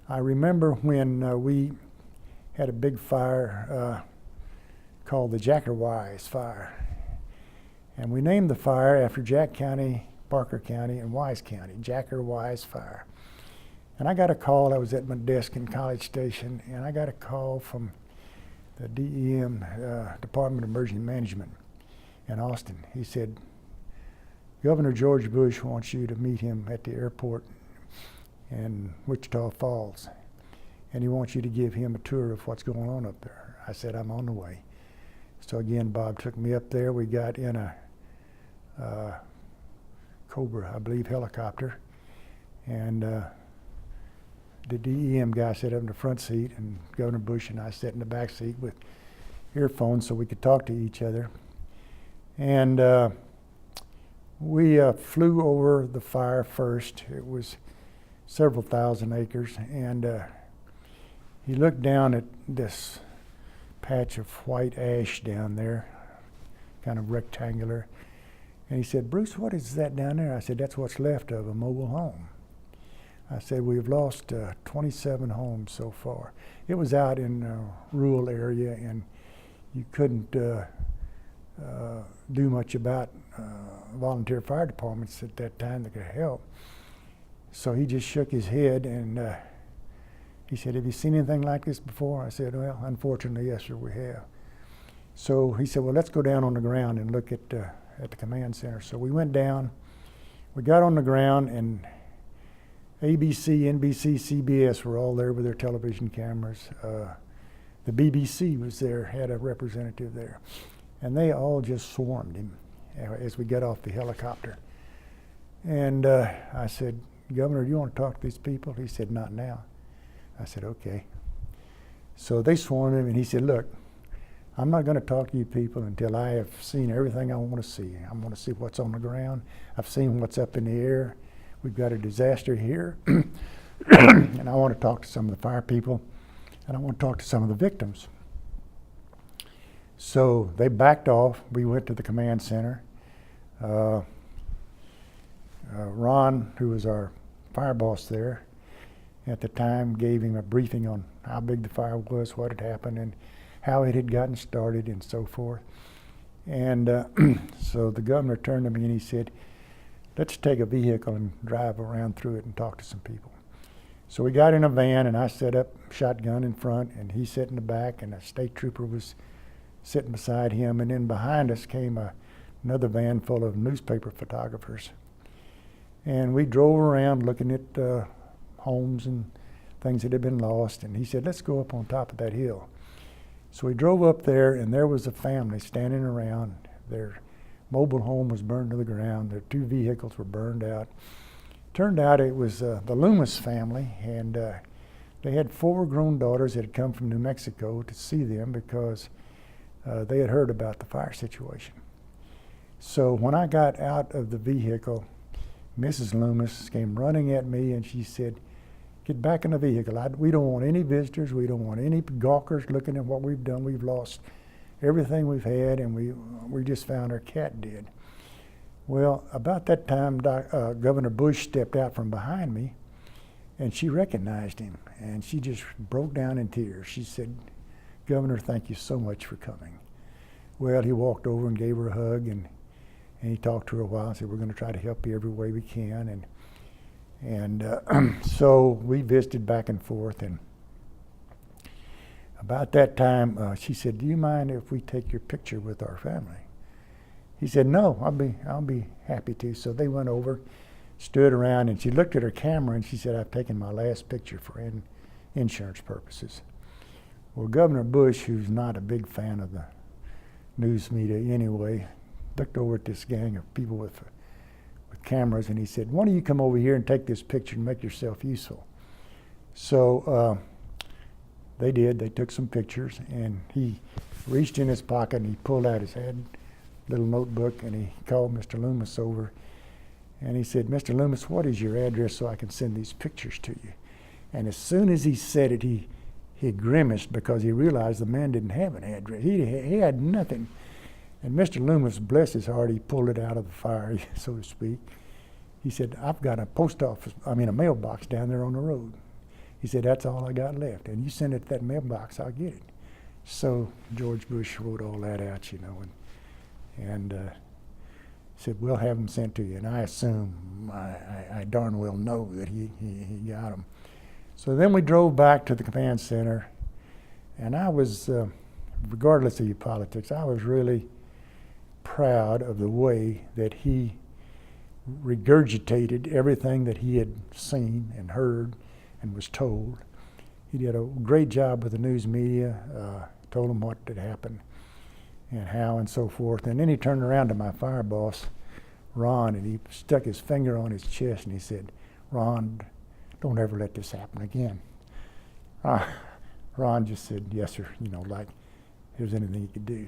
I remember when we had a big fire called the Jacker Wise Fire. And we named the fire after Jack County, Parker County, and Wise County, Jacker Wise Fire. And I got a call. I was at my desk in College Station, and I got a call from the DEM, Department of Emergency Management in Austin. He said, Governor George Bush wants you to meet him at the airport in Wichita Falls, and he wants you to give him a tour of what's going on up there. I said, I'm on the way. So again, Bob took me up there. We got in a Cobra, I believe, helicopter, and the DEM guy sat up in the front seat, and Governor Bush and I sat in the back seat with earphones so we could talk to each other. And we flew over the fire first. It was several thousand acres, and he looked down at this patch of white ash down there, kind of rectangular, and he said, Bruce, what is that down there? I said, that's what's left of a mobile home. I said, we've lost 27 homes so far. It was out in a rural area, and you couldn't do much about volunteer fire departments at that time that could help. So he just shook his head, and he said, have you seen anything like this before? I said, well, unfortunately, yes, sir, we have. So he said, well, let's go down on the ground and look at the command center. So we went down, we got on the ground, and ABC, NBC, CBS were all there with their television cameras. The BBC was there, had a representative there. And they all just swarmed him as we got off the helicopter. And I said, Governor, do you want to talk to these people? He said, not now. I said, okay. So they swarmed him, and he said, look, I'm not going to talk to you people until I have seen everything I want to see. I want to see what's on the ground. I've seen what's up in the air. We've got a disaster here, and I want to talk to some of the fire people, and I want to talk to some of the victims. So they backed off. We went to the command center. Ron, who was our fire boss there at the time, gave him a briefing on how big the fire was, what had happened, and how it had gotten started, and so forth. And so the governor turned to me and he said, let's take a vehicle and drive around through it and talk to some people. So we got in a van, and I set up shotgun in front, and he sat in the back, and a state trooper was sitting beside him, and then behind us came another van full of newspaper photographers. And we drove around looking at homes and things that had been lost, and he said, let's go up on top of that hill. So we drove up there, and there was a family standing around. Their mobile home was burned to the ground. Their 2 vehicles were burned out. Turned out it was the Loomis family, and they had 4 grown daughters that had come from New Mexico to see them because they had heard about the fire situation. So when I got out of the vehicle, Mrs. Loomis came running at me, and she said, get back in the vehicle. We don't want any visitors. We don't want any gawkers looking at what we've done. We've lost everything we've had, and we just found our cat dead. Well, about that time, Governor Bush stepped out from behind me, and she recognized him, and she just broke down in tears. She said, Governor, thank you so much for coming. Well, he walked over and gave her a hug, and he talked to her a while and said, we're going to try to help you every way we can. And so we visited back and forth, and about that time, she said, do you mind if we take your picture with our family? He said, no, I'll be happy to. So they went over, stood around, and she looked at her camera, and she said, I've taken my last picture for insurance purposes. Well, Governor Bush, who's not a big fan of the news media anyway, looked over at this gang of people with cameras, and he said, why don't you come over here and take this picture and make yourself useful? So they did. They took some pictures, and he reached in his pocket and he pulled out his little notebook, and he called Mr. Loomis over, and he said, Mr. Loomis, what is your address so I can send these pictures to you? And as soon as he said it, he grimaced because he realized the man didn't have an address. He had nothing. And Mr. Loomis, bless his heart, he pulled it out of the fire, so to speak. He said, I've got a mailbox down there on the road. He said, that's all I got left. And you send it to that mailbox, I'll get it. So George Bush wrote all that out, you know, and said, we'll have them sent to you. And I assume, I darn well know that he got them. So then we drove back to the command center, and I was, regardless of your politics, I was really proud of the way that he regurgitated everything that he had seen and heard and was told. He did a great job with the news media, told them what had happened and how and so forth. And then he turned around to my fire boss, Ron, and he stuck his finger on his chest and he said, Ron, don't ever let this happen again. Ron just said, yes, sir, you know, like if there's anything he could do.